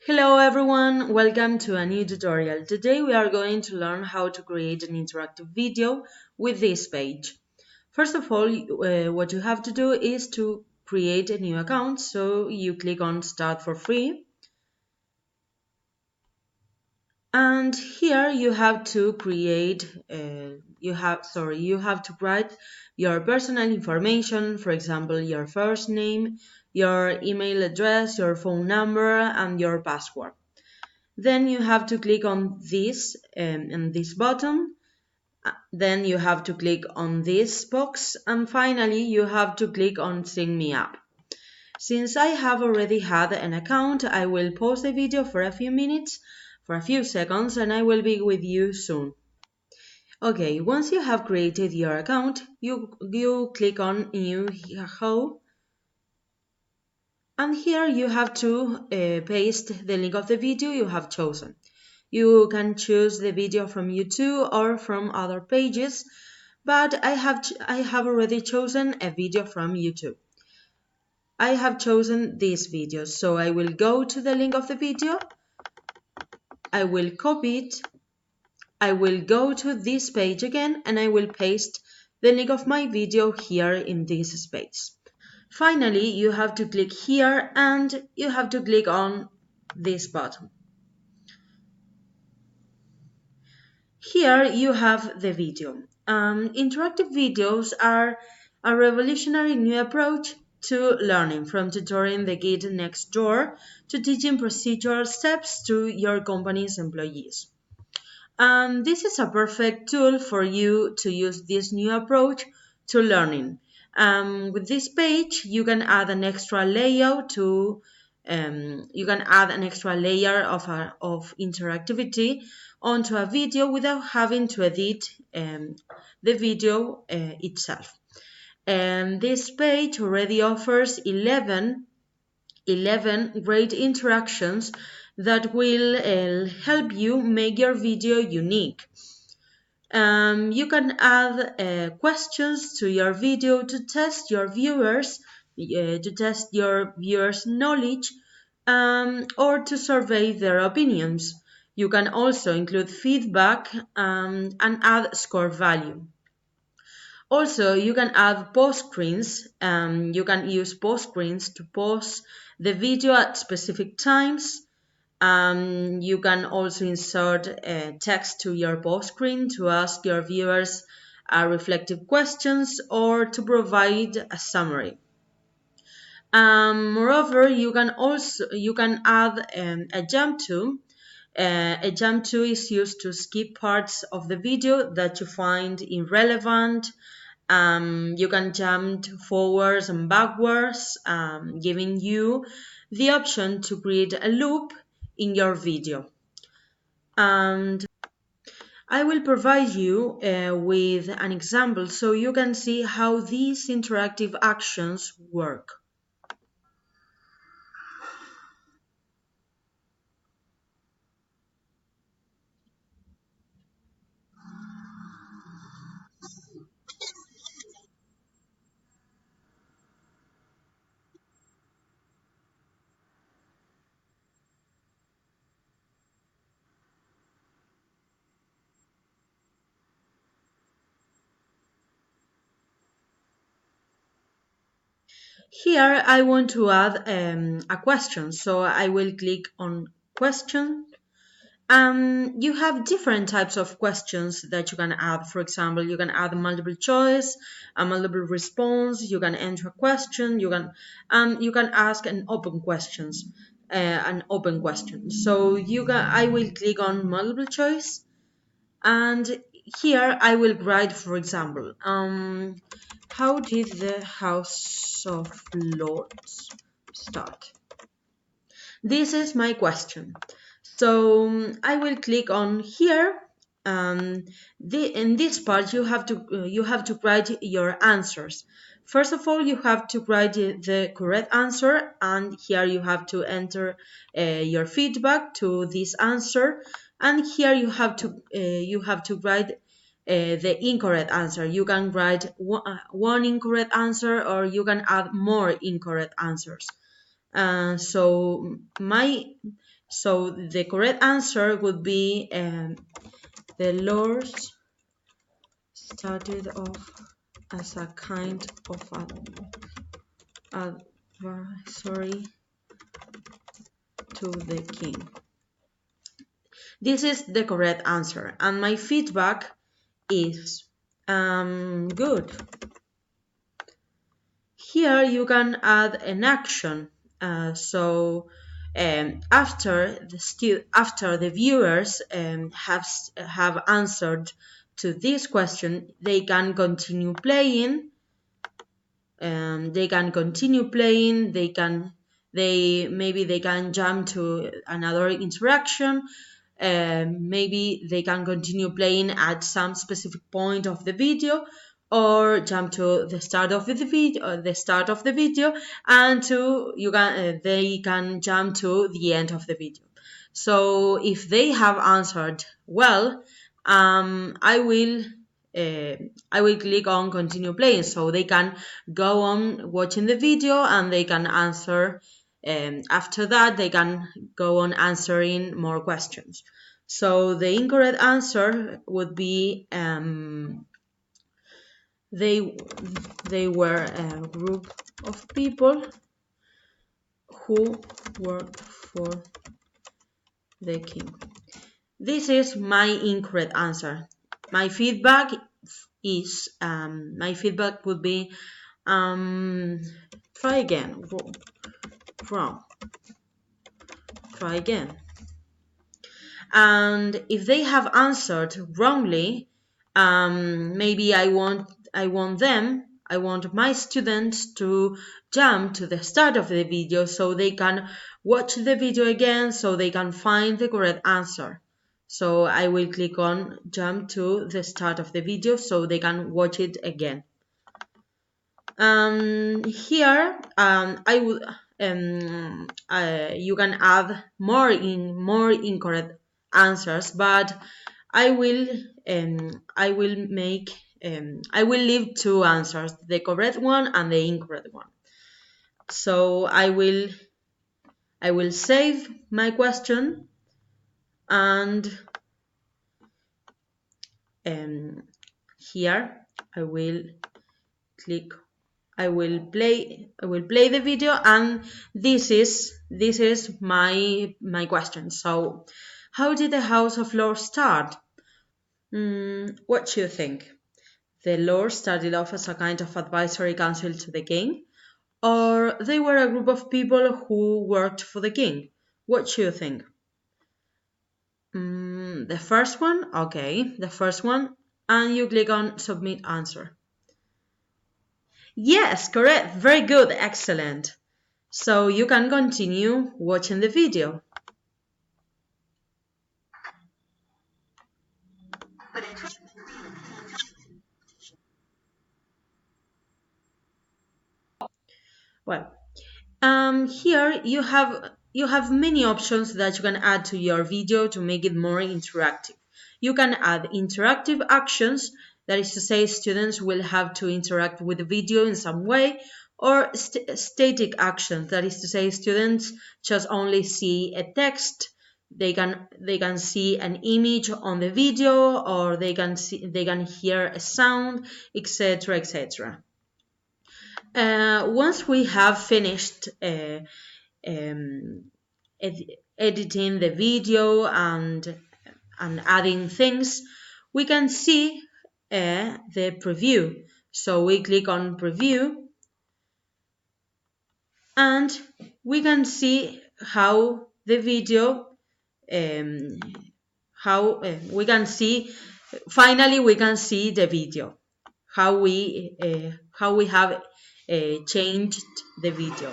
Hello everyone, welcome to a new tutorial. Today we are going to learn how to create an interactive video with this page. First of all, what you have to do is to create a new account. So you click on Start for free. And here you have to you have to write your personal information, for example, your first name, your email address, your phone number, and your password. Then you have to click on this and this button. Then you have to click on this box, and finally you have to click on Sign Me Up. Since I have already had an account, I will pause the video for a few minutes, for a few seconds, and I will be with you soon. Okay, once you have created your account, you click on New HiHaHo, and here you have to paste the link of the video you have chosen. You can choose the video from YouTube or from other pages, but I have already chosen a video from YouTube. I have chosen this video, so I will go to the link of the video, I will copy it, I will go to this page again, and I will paste the link of my video here in this space. Finally, you have to click here and you have to click on this button. Here you have the video. Interactive videos are a revolutionary new approach to learning, from tutoring the kid next door to teaching procedural steps to your company's employees. This is a perfect tool for you to use this new approach to learning. With this page, you can add an extra layout to you can add an extra layer of interactivity onto a video without having to edit the video itself. And this page already offers 11 great interactions that will help you make your video unique. You can add questions to your video to test your viewers' knowledge, or to survey their opinions. You can also include feedback and add score value. Also, you can add pause screens. You can use pause screens to pause the video at specific times. You can also insert text to your pause screen to ask your viewers reflective questions or to provide a summary. Moreover, you can add a jump to. A jump to is used to skip parts of the video that you find irrelevant. You can jump forwards and backwards, giving you the option to create a loop in your video. And I will provide you with an example so you can see how these interactive actions work. Here I want to add a question, so I will click on question. You have different types of questions that you can add. For example, you can add a multiple choice, a multiple response. You can enter a question. You can ask an open question. So I will click on multiple choice, and here I will write, for example, how did the House of Lords start? This is my question. So I will click on here. In this part, you have to write your answers. First of all, you have to write the correct answer, and here you have to enter your feedback to this answer. And here you have to write the incorrect answer. You can write one incorrect answer, or you can add more incorrect answers. So So the correct answer would be the lords started off as a kind of advisory to the king. This is the correct answer, and my feedback is good. Here you can add an action. After the viewers have answered to this question, they can continue playing. They can continue playing. Maybe they can jump to another interaction. Maybe they can continue playing at some specific point of the video, or jump to the start of the video, and they can jump to the end of the video. So if they have answered well, I will click on continue playing, so they can go on watching the video and they can answer. After that, they can go on answering more questions. So the incorrect answer would be they were a group of people who worked for the king. This is my incorrect answer. My feedback would be try again. Wrong. Try again. And if they have answered wrongly, maybe I want my students to jump to the start of the video so they can watch the video again, so they can find the correct answer. So I will click on jump to the start of the video so they can watch it again. Here I would you can add more incorrect answers, but I will leave two answers, the correct one and the incorrect one. So I will save my question, and here I will play the video, and this is my question. So, how did the House of Lords start? What do you think? The Lords started off as a kind of advisory council to the king, or they were a group of people who worked for the king? What do you think? The first one? Okay, the first one, and you click on submit answer. Yes, correct. Very good. Excellent. So you can continue watching the video. Well, here you have many options that you can add to your video to make it more interactive. You can add interactive actions, that is to say, students will have to interact with the video in some way, or static actions, that is to say, students just only see a text. They can see an image on the video, or they can hear a sound, etc., etc. Once we have finished editing the video and adding things, we can see the preview. So we click on preview, and we can see how the video finally we can see the video, how we have changed the video.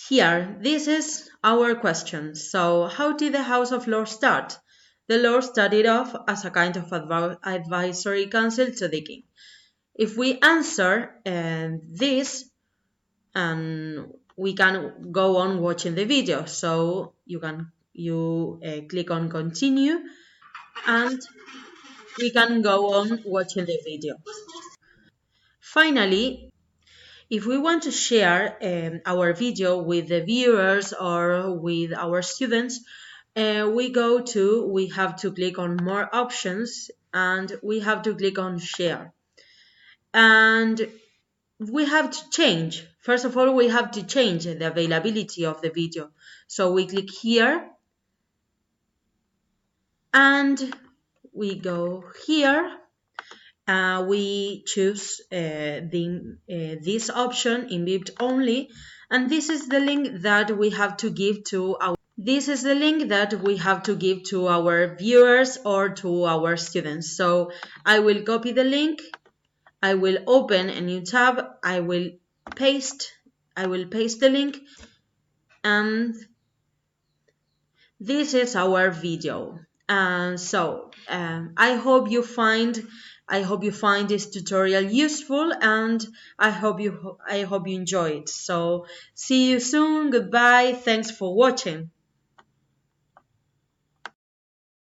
Here, this is our question. So, how did the House of Lords start? the Lord started off as a kind of advisory council to the king. If we answer this, and we can go on watching the video. So you click on continue, and we can go on watching the video. Finally, if we want to share our video with the viewers or with our students, we have to click on more options, and we have to click on share. And we have to change. First of all, we have to change the availability of the video. So we click here, and we go here. We choose this option, invite only, and this is the link that we have to give to our viewers or to our students. So I will copy the link. I will open a new tab. I will paste the link, and this is our video. I hope you find this tutorial useful, and I hope you enjoy it. So see you soon. Goodbye. Thanks for watching.